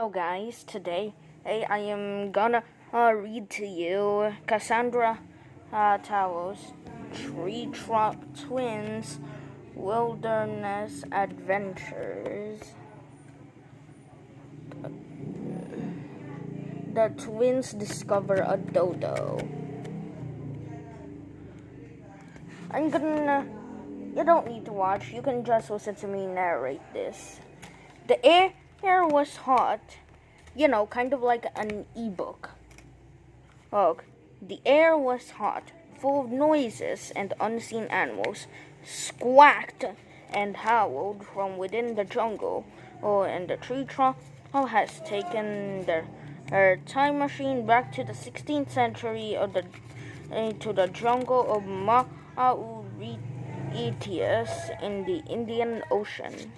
Hello guys, today I am gonna read to you Cassandra Tao's Treetop Twins Wilderness Adventures. The twins discover a dodo. You don't need to watch, you can just listen to me narrate this. The air was hot, kind of like an ebook. Look, the air was hot, full of noises, and unseen animals squawked and howled from within the jungle. Oh, and the tree trunk has taken her time machine back to the 16th century to the jungle of Mauritius in the Indian Ocean.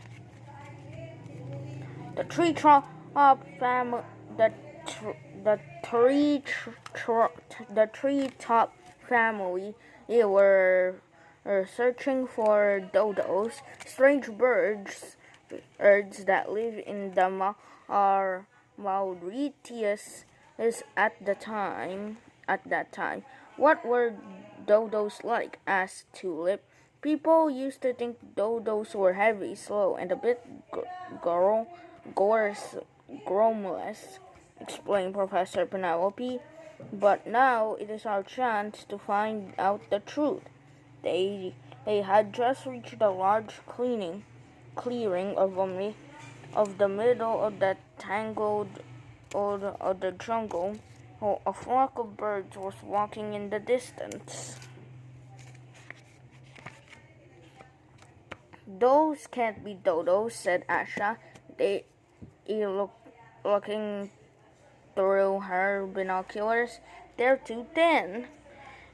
The Treetop family, the Treetop family, they were searching for dodos, strange birds that live in the Mauritius at that time. What were dodos like? Asked Tulip. People used to think dodos were heavy, slow, and a bit gromeless, explained Professor Penelope. But now it is our chance to find out the truth. They had just reached a large clearing of the middle of the tangled of the jungle. Oh, a flock of birds was walking in the distance. Those can't be dodos, said Asha. They looking through her binoculars. They're too thin.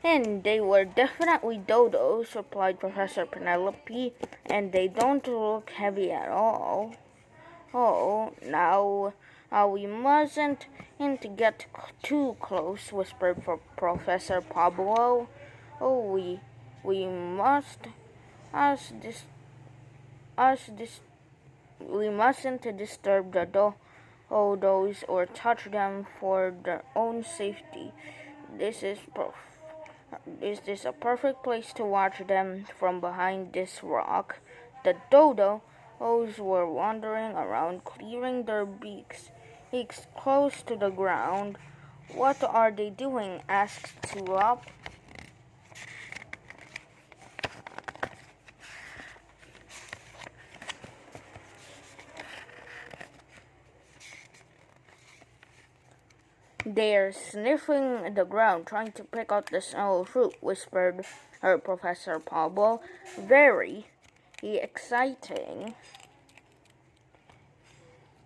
And they were definitely dodos, replied Professor Penelope, and they don't look heavy at all. Oh, now we mustn't get too close, whispered Professor Pablo. Oh, we must we mustn't disturb the dodos or touch them for their own safety. This is a perfect place to watch them from behind this rock. The dodos were wandering around, clearing their beaks close to the ground. What are they doing? Asked Tulip. They're sniffing the ground, trying to pick out the smell of fruit, whispered her Professor Pablo. Very exciting.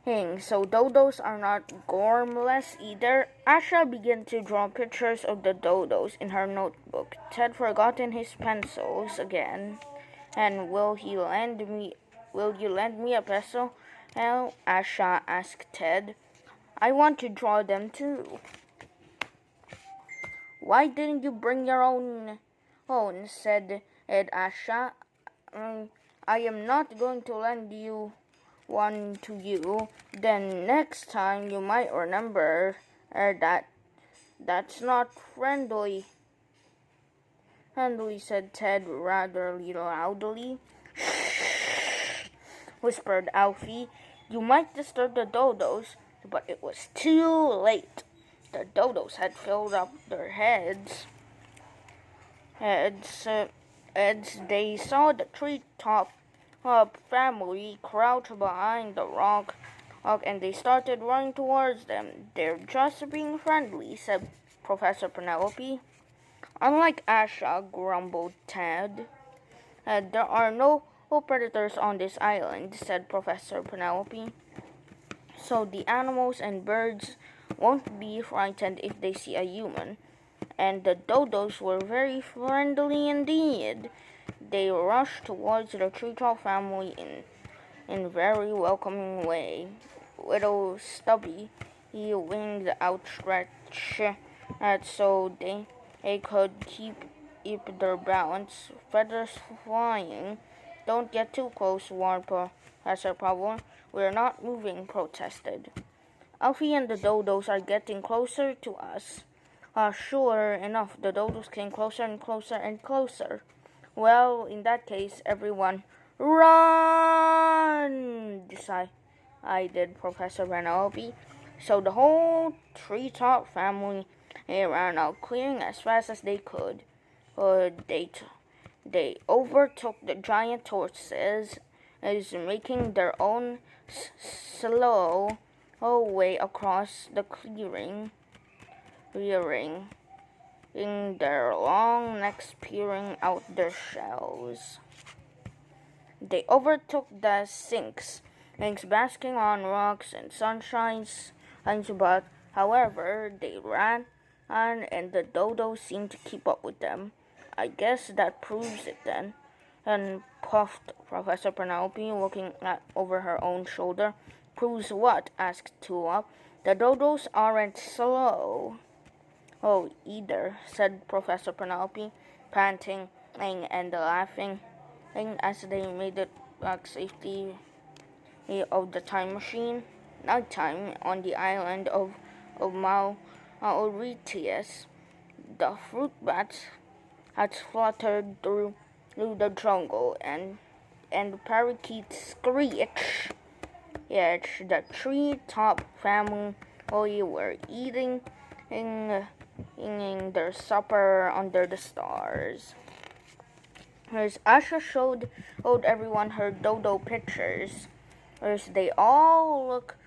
So dodos are not gormless either. Asha began to draw pictures of the dodos in her notebook. Ted forgotten his pencils again. And will you lend me a pencil? Asha asked Ted. I want to draw them too. Why didn't you bring your own? Said Asha. I am not going to lend one to you. Then next time you might remember that's not friendly. Friendly, said Ted rather loudly. Shh, whispered Alfie. You might disturb the dodos. But it was too late. The dodos had filled up their heads. They saw the Treetop family crouch behind the rock, and they started running towards them. They're just being friendly, said Professor Penelope. Unlike Asha, grumbled Ted. There are no predators on this island, said Professor Penelope. So the animals and birds won't be frightened if they see a human. And the dodos were very friendly indeed. They rushed towards the Treetop family in very welcoming way. Little Stubby, he winged outstretched so they could keep their balance, feathers flying. Don't get too close, warned Professor Pablo. We're not moving, protested Alfie and the Dodos are getting closer to us. Sure enough, the Dodos came closer and closer and closer. Well, in that case, everyone, run! Decided Professor Penelope. So the whole Treetop family ran out, clearing as fast as they could. They overtook the giant tortoises, making their own slow way across the clearing, in their long necks peering out their shells. They overtook the Sphinx, basking on rocks and sunshines, but however they ran, and the Dodo seemed to keep up with them. I guess that proves it then. And puffed Professor Penelope, looking over her own shoulder. Proves what? Asked Tulip. The Dodos aren't slow. Oh, either, said Professor Penelope, panting and laughing as they made it back safely of the time machine. Nighttime on the island of Mauritius. The fruit bats had fluttered through the jungle, and parakeets screech. Yet the Treetop family were eating their supper under the stars. As Asha showed everyone her Dodo pictures, as they all look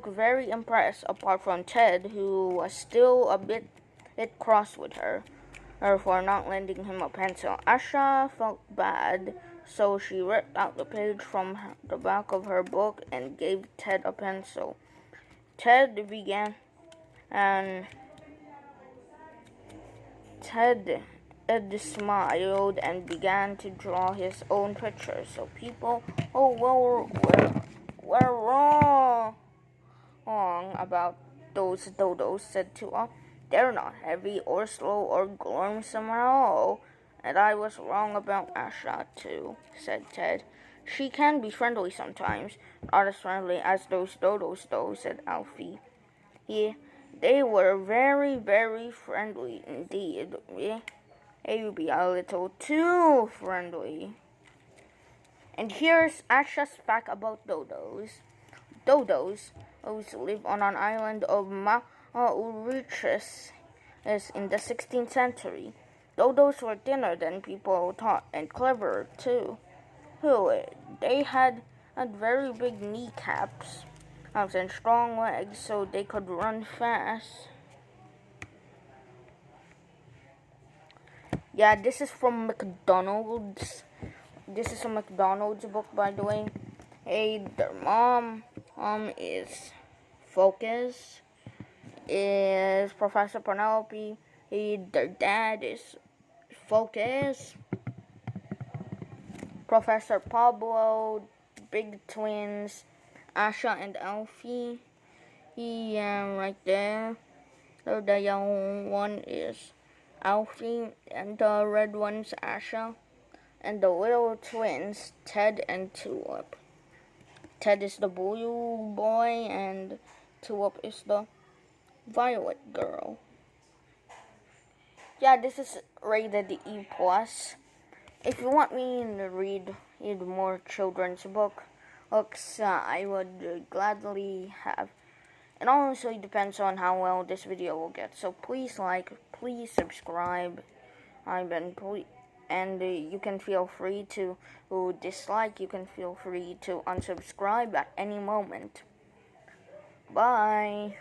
very impressed, apart from Ted, who was still a bit cross with her for not lending him a pencil. Asha felt bad, so she ripped out the page from the back of her book and gave Ted a pencil. Ted smiled and began to draw his own picture. So people, were wrong about those Dodos, said Tua. They're not heavy or slow or gruesome at all. And I was wrong about Asha, too, said Ted. She can be friendly sometimes. Not as friendly as those Dodos, though, said Alfie. Yeah, they were very, very friendly indeed. Maybe a little too friendly. And here's Asha's fact about Dodos. Dodos live on an island of Mauritius in the 16th century. Dodos were thinner than people thought and cleverer too. They had very big kneecaps and strong legs so they could run fast. Yeah, this is from McDonald's. This is a McDonald's book, by the way. Hey, their mom is Focus, is Professor Penelope. Hey, their dad is Focus. Professor Pablo, big twins, Asha and Alfie. Yeah, right there. So the young one is Alfie, and the red one's Asha. And the little twins, Ted and Tulip. Ted is the blue boy, and Tulip is the violet girl. Yeah, this is rated E+. If you want me to read more children's books, I would gladly have. It honestly depends on how well this video will get. So please like, please subscribe, and you can feel free to dislike. You can feel free to unsubscribe at any moment. Bye.